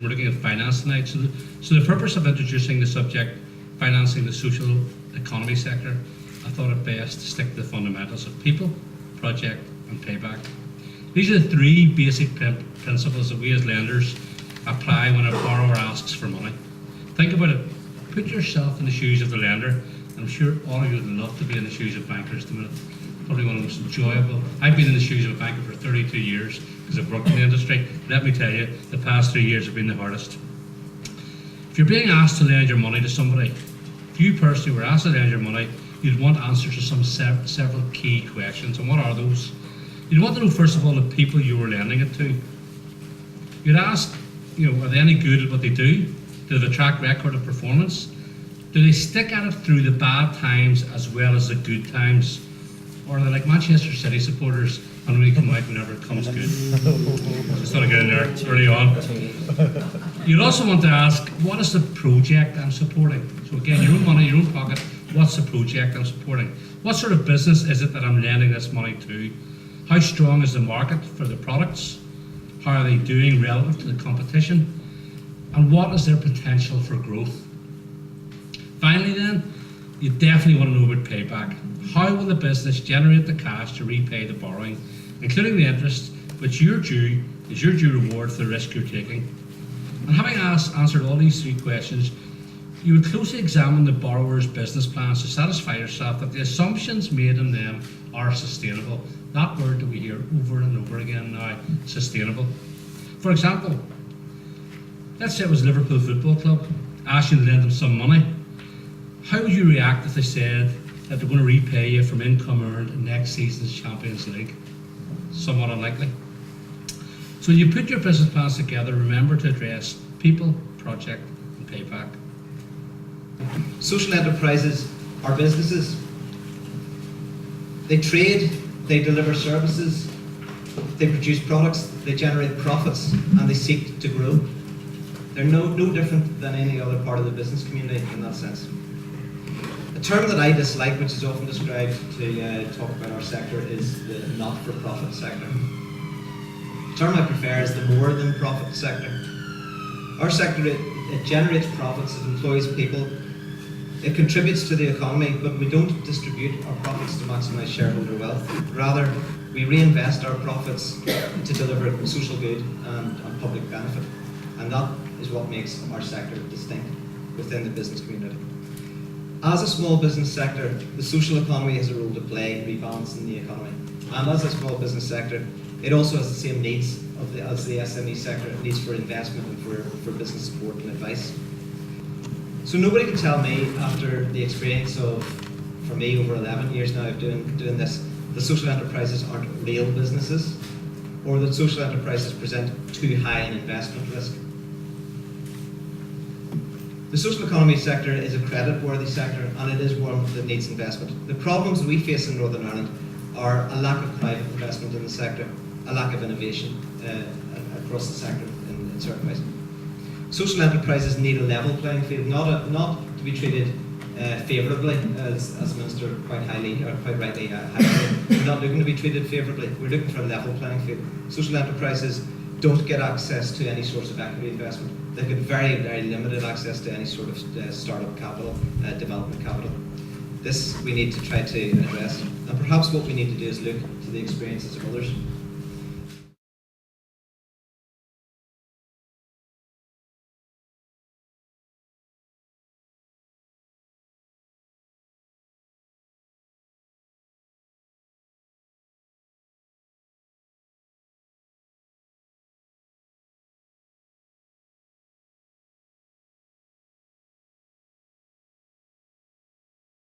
We're looking at finance tonight. So the purpose of introducing the subject, financing the social economy sector, I thought it best to stick to the fundamentals of people, project and payback. These are the three basic principles that we as lenders apply when a borrower asks for money. Think about it. Put yourself in the shoes of the lender, and I'm sure all of you would love to be in the shoes of bankers at the minute. Probably one of the most enjoyable. I've been in the shoes of a banker for 32 years because I've worked in the industry. Let me tell you, the past 3 years have been the hardest. If you're being asked to lend your money to somebody, if you personally were asked to lend your money, you'd want answers to some several key questions. And what are those? You'd want to know, first of all, the people you were lending it to. You'd ask, are they any good at what they do? Do they have a track record of performance? Do they stick at it through the bad times as well as the good times? Or are they like Manchester City supporters and only come out whenever it comes good? Just thought I'd get in there early on. You'd also want to ask, what is the project I'm supporting? So again, your own money, your own pocket, what's the project I'm supporting? What sort of business is it that I'm lending this money to? How strong is the market for the products? How are they doing relative to the competition? And what is their potential for growth? Finally then, you definitely want to know about payback. How will the business generate the cash to repay the borrowing, including the interest, which is your due reward for the risk you're taking? And having answered all these three questions, you would closely examine the borrower's business plans to satisfy yourself that the assumptions made in them are sustainable. That word that we hear over and over again now, sustainable. For example, let's say it was Liverpool Football Club asking you to lend them some money. How would you react if they said that they're going to repay you from income earned in next season's Champions League? Somewhat unlikely. So when you put your business plans together, remember to address people, project and payback. Social enterprises are businesses. They trade, they deliver services, they produce products, they generate profits, and they seek to grow. They're no different than any other part of the business community in that sense. A term that I dislike, which is often described to talk about our sector, is the not-for-profit sector. The term I prefer is the more-than-profit sector. Our sector, it generates profits, it employs people, it contributes to the economy, but we don't distribute our profits to maximise shareholder wealth. Rather, we reinvest our profits to deliver social good and public benefit. And that is what makes our sector distinct within the business community. As a small business sector, the social economy has a role to play in rebalancing the economy. And as a small business sector, it also has the same needs as the SME sector. It needs for investment and for business support and advice. So nobody can tell me, after the experience of, for me, over 11 years now of doing this, that social enterprises aren't real businesses, or that social enterprises present too high an investment risk. The social economy sector is a credit-worthy sector, and it is one that needs investment. The problems that we face in Northern Ireland are a lack of private investment in the sector, a lack of innovation across the sector in certain ways. Social enterprises need a level playing field, not to be treated favourably, as Minister quite rightly highlighted. We're not looking to be treated favourably, we're looking for a level playing field. Social enterprises don't get access to any source of equity investment. They've got very, very limited access to any sort of startup capital, development capital. This we need to try to address, and perhaps what we need to do is look to the experiences of others.